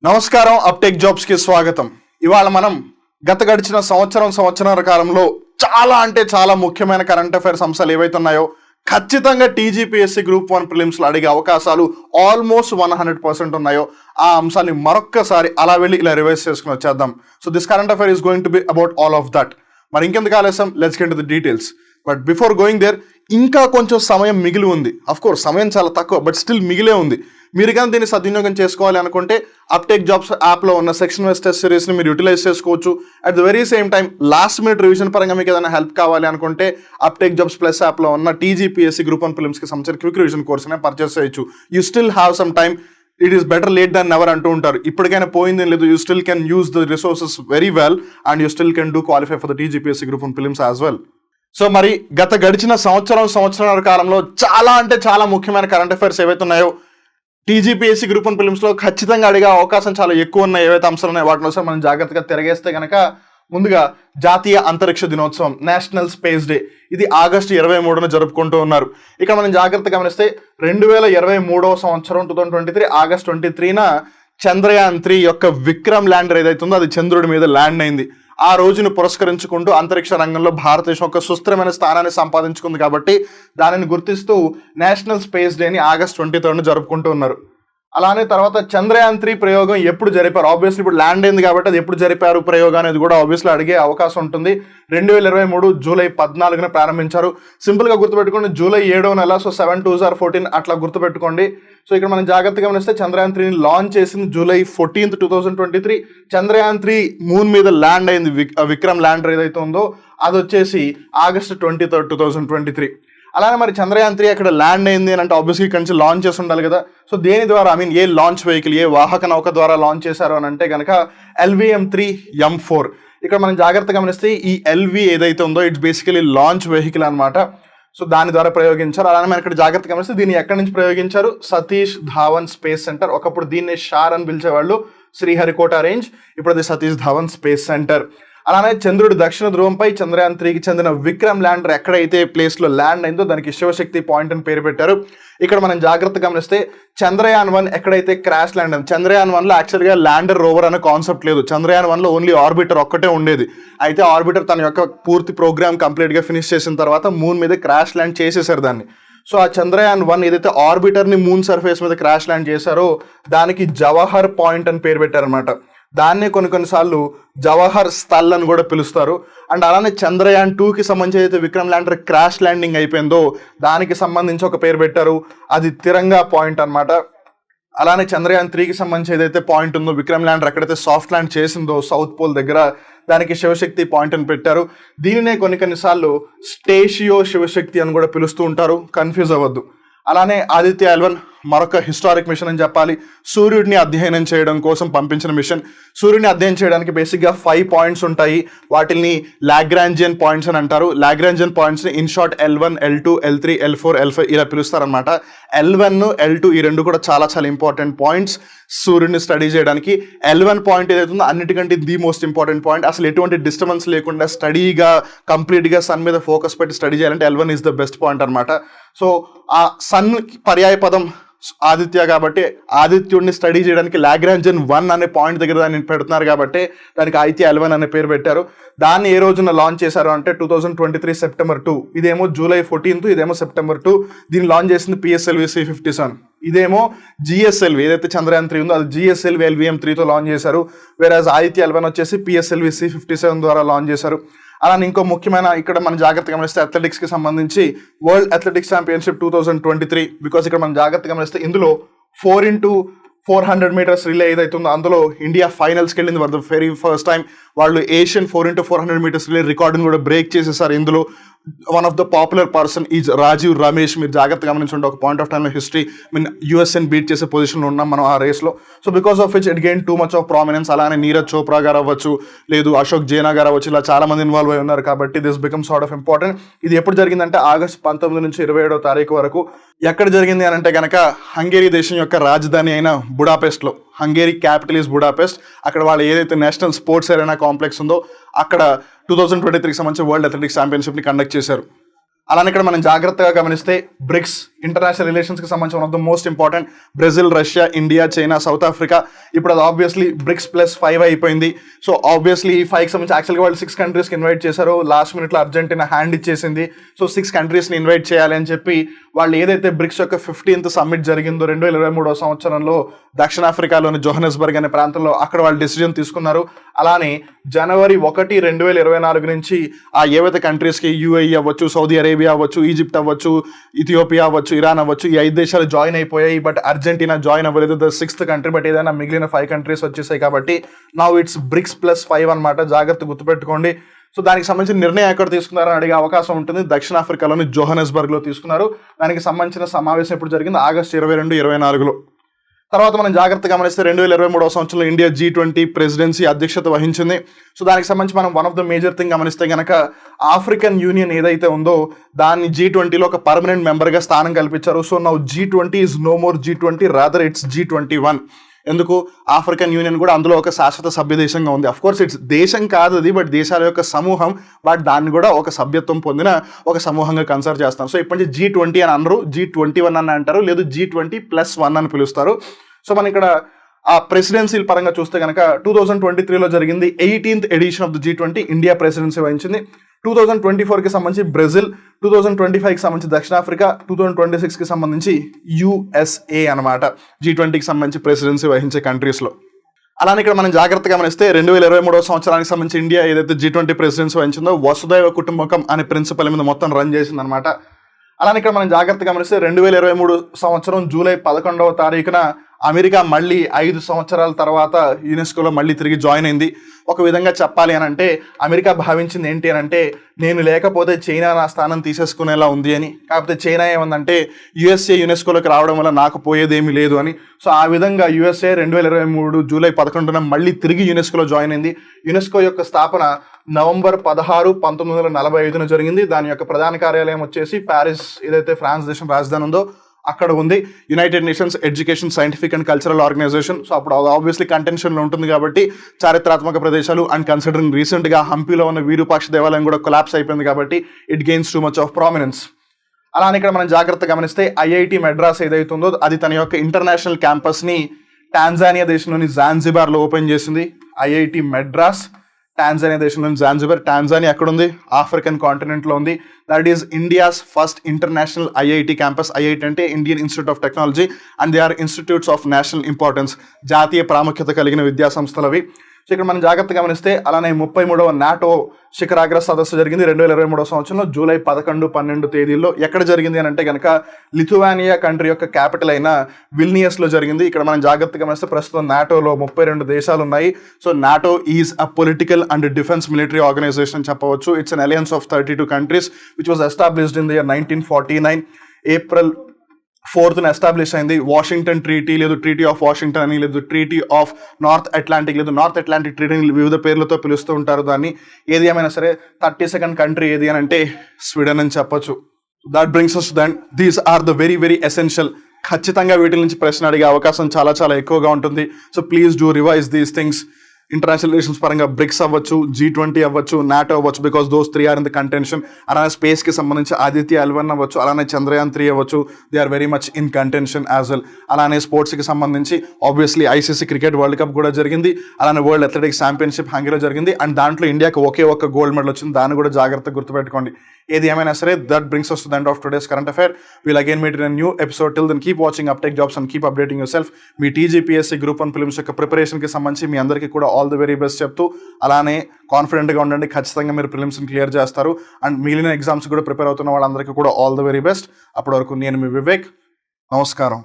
నమస్కారం, అప్టెక్ జాబ్స్ కి స్వాగతం. ఇవాళ మనం గడిచిన సంవత్సరాల కాలంలో చాలా ముఖ్యమైన కరెంట్ అఫైర్స్ అంశాలు ఏవైతే ఉన్నాయో ఖచ్చితంగా టీజీపీఎస్సీ గ్రూప్ 1 ప్రిలిమ్స్ లో అడిగే అవకాశాలు ఆల్మోస్ట్ 100% ఉన్నాయో ఆ అంశాన్ని మరొక్కసారి అలా వెళ్ళి ఇలా రివైజ్ చేసుకుని వచ్చేద్దాం. So this current affair is going to be about all of that. మరి ఇంకెందుకు ఆలస్యం, let's get to the details. But before going there ఇంకా కొంచెం సమయం మిగిలి ఉంది. అఫ్ కోర్స్ సమయం చాలా తక్కువ, బట్ స్టిల్ మిగిలే ఉంది. మీరు కానీ దీన్ని సద్వినియోగం చేసుకోవాలి అనుకుంటే అప్టెక్ జాబ్స్ యాప్లో ఉన్న సెక్షన్ వైస్ టెస్ట్ సిరీస్ని మీరు యూటిలైజ్ చేసుకోవచ్చు. At the very same time last minute revision పరంగా మీకు ఏదైనా హెల్ప్ కావాలి అనుకుంటే అప్టెక్ జాబ్స్ ప్లస్ యాప్లో ఉన్న టీజీపీఎస్సీ గ్రూప్ 1 ప్రిలిమ్స్కి సంబంధించిన క్విక్ రివిజన్ కోర్సునే పర్చేస్ చేయొచ్చు. You still have some time. It is better late than never అంటూ ఉంటారు. ఇప్పటికైనా పోయిందేం లేదు. You still can use the resources very well and you still can do qualify for the TGPSC group 1 prelims as well. So మరి గడిచిన సంవత్సరాల కాలంలో చాలా ముఖ్యమైన కరెంట్ అఫైర్స్ ఏవైతే ఉన్నాయో టీజీపీఎస్సీ గ్రూప్ 1 ప్రిలిమ్స్లో ఖచ్చితంగా అడిగే అవకాశం చాలా ఎక్కువ ఉన్నాయి. ఏవైతే అంశాలు ఉన్నాయో వాటిని ఒకసారి మనం జాగ్రత్తగా తిరగేస్తే కనుక ముందుగా జాతీయ అంతరిక్ష దినోత్సవం, నేషనల్ స్పేస్ డే, ఇది ఆగస్టు 23న జరుపుకుంటూ ఉన్నారు. ఇక మనం జాగ్రత్తగా గమనిస్తే 2023 సంవత్సరం 2023 ఆగస్ట్ 23న చంద్రయాన్ 3 యొక్క విక్రమ్ ల్యాండర్ ఏదైతే ఉందో అది చంద్రుడి మీద ల్యాండ్ అయింది. ఆ రోజును పురస్కరించుకుంటూ అంతరిక్ష రంగంలో భారతదేశం ఒక సుస్థిరమైన స్థానాన్ని సంపాదించుకుంది కాబట్టి దానిని గుర్తిస్తూ నేషనల్ స్పేస్ డేని ఆగస్ట్ 23న జరుపుకుంటూ ఉన్నారు. అలానే తర్వాత చంద్రయాన్ 3 ప్రయోగం ఎప్పుడు జరిపారు, ఆబ్వియస్లీ ఇప్పుడు ల్యాండ్ అయింది కాబట్టి అది ఎప్పుడు జరిపారు ప్రయోగం అనేది కూడా ఆబ్వియస్లీ అడిగే అవకాశం ఉంటుంది. 2023 జూలై 14న ప్రారంభించారు. సింపుల్గా గుర్తుపెట్టుకోండి, జూలై 7వ నెల. సో 7 2 14 అట్లా గుర్తుపెట్టుకోండి. సో ఇక్కడ మనం జాగ్రత్తగా గమనిస్తే చంద్రయాన్ 3ని లాంచ్ చేసింది జూలై 14th 2023. చంద్రయాన్ 3 మూన్ మీద ల్యాండ్ అయింది. విక్రమ్ ల్యాండర్ ఏదైతే ఉందో అది వచ్చేసి ఆగస్ట్ 23rd 2023. అలానే మరి చంద్రయాన్ 3 అక్కడ ల్యాండ్ అయింది అని అంటే ఆబ్వియస్లీ ఇక్కడి నుంచి లాంచ్ చేసి ఉండాలి కదా. సో దేని ద్వారా, ఏ లాంచ్ వెహికల్, ఏ వాహక నౌక ద్వారా లాంచ్ చేశారు అని అంటే కనుక LVM-3M4. ఇక్కడ మనం జాగ్రత్తగా గమనిస్తే ఈ LV ఏదైతే ఉందో ఇట్స్ బేసికలీ లాంచ్ వెహికల్ అనమాట. సో దాని ద్వారా ప్రయోగించారు. అలానే మనం ఇక్కడ జాగ్రత్తగా గమనిస్తే దీన్ని ఎక్కడి నుంచి ప్రయోగించారు, సతీష్ ధావన్ స్పేస్ సెంటర్. ఒకప్పుడు దీన్ని షార్ అని పిలిచేవాళ్ళు, శ్రీహరికోట రేంజ్. ఇప్పుడు అది సతీష్ ధావన్ స్పేస్ సెంటర్. అలానే చంద్రుడి దక్షిణ ధ్రువంపై చంద్రయాన్ 3కి చెందిన విక్రమ్ ల్యాండర్ ఎక్కడైతే ప్లేస్లో ల్యాండ్ అయిందో దానికి శివశక్తి పాయింట్ అని పేరు పెట్టారు. ఇక్కడ మనం జాగ్రత్తగా గమనిస్తే చంద్రయాన్ 1 ఎక్కడైతే క్రాష్ ల్యాండ్ అయింది, చంద్రయాన్ 1లో యాక్చువల్గా ల్యాండర్ రోవర్ అనే కాన్సెప్ట్ లేదు. చంద్రయాన్ 1లో ఓన్లీ ఆర్బిటర్ ఒక్కటే ఉండేది. అయితే ఆర్బిటర్ తన యొక్క పూర్తి ప్రోగ్రామ్ కంప్లీట్గా ఫినిష్ చేసిన తర్వాత మూన్ మీద క్రాష్ ల్యాండ్ చేసేసారు దాన్ని. సో ఆ చంద్రయాన్ 1 ఏదైతే ఆర్బిటర్ని మూన్ సర్ఫేస్ మీద క్రాష్ ల్యాండ్ చేశారో దానికి జవహర్ పాయింట్ అని పేరు పెట్టారనమాట. దాన్నే కొన్నిసార్లు జవహర్ స్థల్ అని కూడా పిలుస్తారు. అండ్ అలానే చంద్రయాన్ 2కి సంబంధించి అయితే విక్రమ్ ల్యాండర్ క్రాష్ ల్యాండింగ్ అయిపోయిందో దానికి సంబంధించి ఒక పేరు పెట్టారు, అది తిరంగా పాయింట్ అనమాట. అలానే చంద్రయాన్ 3కి సంబంధించి ఏదైతే పాయింట్ ఉందో విక్రమ్ ల్యాండర్ ఎక్కడైతే సాఫ్ట్ ల్యాండ్ చేసిందో సౌత్ పోల్ దగ్గర, దానికి శివశక్తి పాయింట్ అని పెట్టారు. దీనినే కొన్నిసార్లు స్టేషియో శివశక్తి అని కూడా పిలుస్తూ ఉంటారు, కన్ఫ్యూజ్ అవ్వద్దు. అలానే ఆదిత్య L1 మరొక హిస్టారిక్ మిషన్ అని చెప్పాలి. సూర్యుడిని అధ్యయనం చేయడం కోసం పంపించిన మిషన్. సూర్యుడిని అధ్యయనం చేయడానికి బేసిక్గా 5 పాయింట్స్ ఉంటాయి. వాటిని లాగ్రాంజియన్ పాయింట్స్ అని అంటారు. లాగ్రాంజియన్ పాయింట్స్ని in short L1, L2, L3, L4, L5 ఇలా పిలుస్తారనమాట. L1, L2 ఈ రెండు కూడా చాలా ఇంపార్టెంట్ పాయింట్స్ సూర్యుడిని స్టడీ చేయడానికి. L1 పాయింట్ ఏదైతుందో అన్నిటికంటే ది మోస్ట్ ఇంపార్టెంట్ పాయింట్. అసలు ఎటువంటి డిస్టర్బెన్స్ లేకుండా స్టడీగా కంప్లీట్గా సన్ మీద ఫోకస్ పెట్టి స్టడీ చేయాలంటే L1 is the best point అనమాట. సో ఆ సన్ పర్యాయ పదం ఆదిత్య కాబట్టి ఆదిత్యుడిని స్టడీ చేయడానికి లాగ్రాంజియన్ 1 అనే పాయింట్ దగ్గర దాన్ని పెడుతున్నారు కాబట్టి దానికి ఆదిత్య L1 అనే పేరు పెట్టారు. దాన్ని ఏ రోజున లాంచ్ చేశారు అంటే 2023 సెప్టెంబర్ 2. ఇదేమో జూలై 14th, ఇదేమో సెప్టెంబర్ 2. దీన్ని లాంచ్ చేసింది PSLV C57. ఇదేమో GSLV ఏదైతే చంద్రయాన్ 3 ఉందో అది GSLV LVM-3తో లాంచ్ చేశారు. వేరేజ్ ఆదిత్య L1 వచ్చేసి PSLV C57 ద్వారా లాంచ్ చేశారు. అలానే ఇంకో ముఖ్యమైన ఇక్కడ మనం జాగ్రత్తగా గమనిస్తే అథ్లెటిక్స్కి సంబంధించి వరల్డ్ అథ్లెటిక్స్ ఛాంపియన్షిప్ 2023. బికాస్ ఇక్కడ మనం జాగ్రత్తగా గమనిస్తే ఇందులో 4x400 మీటర్స్ రిలే ఏదైతే ఉందో అందులో ఇండియా ఫైనల్స్కి వెళ్ళింది for the very first time. వాళ్ళు ఏషియన్ 4x400 మీటర్స్ రిలే రికార్డుని కూడా బ్రేక్ చేసేసారు. ఇందులో one of the popular person is Rajiv Ramesh. మీరు జాగ్రత్తగా గమనించండి, ఒక పాయింట్ ఆఫ్ టైంలో హిస్టరీ USAని బీట్ చేసే పొజిషన్లో ఉన్నాం మనం ఆ రేస్లో. So because of which it gain too much of prominence. అలానే నీరజ్ చోప్రా గారు అవ్వచ్చు, లేదు అశోక్ జైనా గారు అవ్వచ్చు, ఇలా చాలా మంది ఇన్వాల్వ్ అయి ఉన్నారు కాబట్టి this become sort of important. ఇది ఎప్పుడు జరిగిందంటే ఆగస్ట్ 19 నుంచి 27వ తారీఖు వరకు. ఎక్కడ జరిగింది అని అంటే కనుక హంగేరీ దేశం యొక్క రాజధాని అయిన బుడాపెస్ట్లో. Hungary capital is Budapest. అక్కడ వాళ్ళు ఏదైతే నేషనల్ స్పోర్ట్స్ ఎరీనా కాంప్లెక్స్ ఉందో అక్కడ 2023కి సంబంధించి వరల్డ్ అథ్లెటిక్స్ ఛాంపియన్షిప్ని కండక్ట్ చేశారు. అలానే ఇక్కడ మనం జాగ్రత్తగా గమనిస్తే బ్రిక్స్ ఇంటర్నేషనల్ రిలేషన్స్కి సంబంధించి one of the most important. Brazil, Russia, India, China, south Africa. ఇప్పుడు అది ఆబ్వియస్లీ BRICS+5 అయిపోయింది. సో ఆబ్వియస్లీ ఈ 5కి సంబంధించి యాక్చువల్గా వాళ్ళు 6 కంట్రీస్కి ఇన్వైట్ చేశారు. లాస్ట్ మినిట్లో అర్జెంటీనా హ్యాండ్ ఇచ్చేసింది. సో 6 కంట్రీస్ని ఇన్వైట్ చేయాలి అని చెప్పి వాళ్ళు ఏదైతే బ్రిక్స్ యొక్క 15th సమ్మిట్ జరిగిందో 2023 సంవత్సరంలో దక్షిణాఫ్రికాలోని జోహనెస్బర్గ్ అనే ప్రాంతంలో, అక్కడ వాళ్ళు డెసిజన్ తీసుకున్నారు. అలానే జనవరి 1, 2024 నుంచి ఆ ఏవైతే కంట్రీస్కి UAE అవ్వచ్చు, సౌదీ అరేబియా అవ్వచ్చు, ఈజిప్ట్ అవ్వచ్చు, ఇథియోపియా అవ్వచ్చు, ఇరాన్ అవ్వచ్చు, ఈ 5 దేశాలు జాయిన్ అయిపోయాయి. బట్ అర్జెంటీనా జాయిన్ అవ్వలేదు, ద 6th కంట్రీ. బట్ ఏదైనా మిగిలిన 5 కంట్రీస్ వచ్చేసాయి కాబట్టి నౌ ఇట్స్ BRICS+5 అనమాట. జాగ్రత్త గుర్తుపెట్టుకోండి. సో దానికి సంబంధించిన నిర్ణయం ఎక్కడ తీసుకున్నారని అడిగే అవకాశం ఉంటుంది. దక్షిణాఫ్రికాలోని జోహనెస్బర్గ్లో తీసుకున్నారు. దానికి సంబంధించిన సమావేశం ఎప్పుడు జరిగింది? ఆగస్టు 22, 2024లో. తర్వాత మనం జాగ్రత్తగా గమనిస్తే 2023 సంవత్సరంలో ఇండియా G20 ప్రెసిడెన్సీ అధ్యక్షత వహించింది. సో దానికి సంబంధించి మనం one of the major thing గమనిస్తే కనుక ఆఫ్రికన్ యూనియన్ ఏదైతే ఉందో దాన్ని G20లో ఒక పర్మనెంట్ మెంబర్గా స్థానం కల్పించారు. So now G20 is no more G20, rather it's G21. ఎందుకు? ఆఫ్రికన్ యూనియన్ కూడా అందులో ఒక శాశ్వత సభ్య దేశంగా ఉంది. అఫ్ కోర్స్ ఇట్స్ దేశం కాదు అది, బట్ దేశాల యొక్క సమూహం. బట్ దాన్ని కూడా ఒక సభ్యత్వం పొందిన ఒక సమూహంగా కన్సిడర్ చేస్తాం. సో ఇప్పటి నుంచి G20 అని అనరు, G21 అని అంటారు, లేదు G20+1 అని పిలుస్తారు. సో మనం ఇక్కడ ఆ ప్రెసిడెన్సీల పరంగా చూస్తే కనుక 2023లో జరిగింది 18th edition of the G20. India presidency వహించింది. 2024కి సంబంధించి బ్రెజిల్, 2025కి సంబంధించి దక్షిణాఫ్రికా, 2026కి సంబంధించి USA అనమాట G20కి సంబంధించి ప్రెసిడెన్సీ వహించే కంట్రీస్లో. అలానే ఇక్కడ మనం జాగ్రత్తగా గమనిస్తే 2023 సంవత్సరానికి సంబంధించి ఇండియా ఏదైతే G20 ప్రెసిడెన్సీ వహించిందో వసుదైవ కుటుంబకం అనే ప్రిన్సిపల్ మీద మొత్తం రన్ చేసింది అనమాట. అలానే ఇక్కడ మనం జాగ్రత్తగా గమనిస్తే 2023 సంవత్సరం జూలై 11వ తారీఖున అమెరికా మళ్ళీ 5 సంవత్సరాల తర్వాత యునెస్కోలో మళ్ళీ తిరిగి జాయిన్ అయింది. ఒక విధంగా చెప్పాలి అని అంటే అమెరికా భావించింది ఏంటి అని అంటే, నేను లేకపోతే చైనా నా స్థానం తీసేసుకునేలా ఉంది అని. కాకపోతే చైనా ఏమందంటే USA యునెస్కోలోకి రావడం వల్ల నాకు పోయేదేమీ లేదు అని. సో ఆ విధంగా USA 2023 జూలై 11న మళ్ళీ తిరిగి యునెస్కోలో జాయిన్ అయింది. యునెస్కో యొక్క స్థాపన నవంబర్ 16, 1945 జరిగింది. దాని యొక్క ప్రధాన కార్యాలయం వచ్చేసి ప్యారిస్, ఏదైతే ఫ్రాన్స్ దేశం రాజధాని ఉందో అక్కడ ఉంది. United Nations Education, Scientific and Cultural Organization. So అప్పుడు ఆబ్వియస్లీ కంటెన్షన్లో ఉంటుంది కాబట్టి చారిత్రాత్మక ప్రదేశాలు అండ్ కన్సిడరింగ్ రీసెంట్గా హంపీలో ఉన్న విరూపాక్ష దేవాలయం కూడా కొలాప్స్ అయిపోయింది కాబట్టి it gains two much of prominence. అలానే ఇక్కడ మనం జాగ్రత్త గమనిస్తే IIT మెడ్రాస్ ఏదైతుందో అది తన యొక్క ఇంటర్నేషనల్ క్యాంపస్ని టాంజానియా దేశంలోని జాన్జిబార్లో ఓపెన్ చేసింది. IIT మెడ్రాస్ టాంజానియా దేశంలోని జాన్జిబార్. టాంజానియా ఎక్కడుంది? ఆఫ్రికన్ కాంటినెంట్లో ఉంది. That is India's first international IIT campus. IIT అంటే Indian Institute of Technology and they are institutes of national importance, జాతీయ ప్రాముఖ్యత కలిగిన విద్యా సంస్థలవి. సో ఇక్కడ మనం జాగ్రత్తగా గమనిస్తే అలానే 33వ నాటో శిఖరాగ్ర సదస్సు జరిగింది 2023 సంవత్సరంలో జూలై 11, 12 తేదీల్లో. ఎక్కడ జరిగింది అని అంటే కనుక లిథువానియా కంట్రీ యొక్క క్యాపిటల్ అయిన విల్నియస్లో జరిగింది. ఇక్కడ మనం జాగ్రత్తగా గమనిస్తే ప్రస్తుతం నాటోలో 32 దేశాలు ఉన్నాయి. So NATO is a political and defence military organization అని చెప్పవచ్చు. It's an alliance of 32 countries which was established in the year 1949. April 4th establish అయింది. వాషింగ్టన్ ట్రీటీ, లేదు ట్రీటీ ఆఫ్ వాషింగ్టన్ అని, లేదు ట్రీటీ ఆఫ్ నార్త్ అట్లాంటిక్, లేదు North Atlantic ట్రీటీని వివిధ పేర్లతో పిలుస్తూ ఉంటారు దాన్ని. ఏది ఏమైనా సరే 32nd కంట్రీ ఏది అని అంటే స్వీడన్ అని చెప్పొచ్చు. That brings us then these are the very very essential. ఖచ్చితంగా వీటి నుంచి ప్రశ్న అడిగే అవకాశం చాలా చాలా ఎక్కువగా ఉంటుంది. So please do revise these things. International relations పరంగా BRICS అవ్వచ్చు, G20 అవ్వచ్చు, నాటో అవ్వచ్చు, because those 3 are in the contention. అలానే స్పేస్కి సంబంధించి ఆదిత్య L1 అవ్వచ్చు, అలానే చంద్రయాన్ 3 అవ్వచ్చు, they are very much in contention as well. అలానే స్పోర్ట్స్కి సంబంధించి obviously ICC cricket World Cup కూడా జరిగింది. అలానే వరల్డ్ అథ్లెటిక్స్ ఛాంపియన్షిప్ హంగరీలో జరిగింది అండ్ దాంట్లో ఇండియాకి ఒకే ఒక్క గోల్డ్ మెడల్ వచ్చింది. దాన్ని కూడా జాగ్రత్తగా గుర్తుపెట్టుకోండి. ఏది ఏమైనా సరే that brings us to the end of today's current affair. We'll again meet in a new episode. Till then keep watching Uptech Jobs and keep updating yourself. Me TGPSC group 1 prelims యొక్క ప్రిపరేషన్కి సంబంధించి మీ అందరికీ కూడా all the very best చెప్తూ అలానే కాన్ఫిడెంట్గా ఉండండి. ఖచ్చితంగా మీరు ప్రిలిమ్స్ని క్లియర్ చేస్తారు అండ్ మిగిలిన ఎగ్జామ్స్ కూడా ప్రిపేర్ అవుతున్న వాళ్ళందరికీ కూడా ఆల్ ది వెరీ బెస్ట్. అప్పటి వరకు నేను మీ వివేక్. నమస్కారం.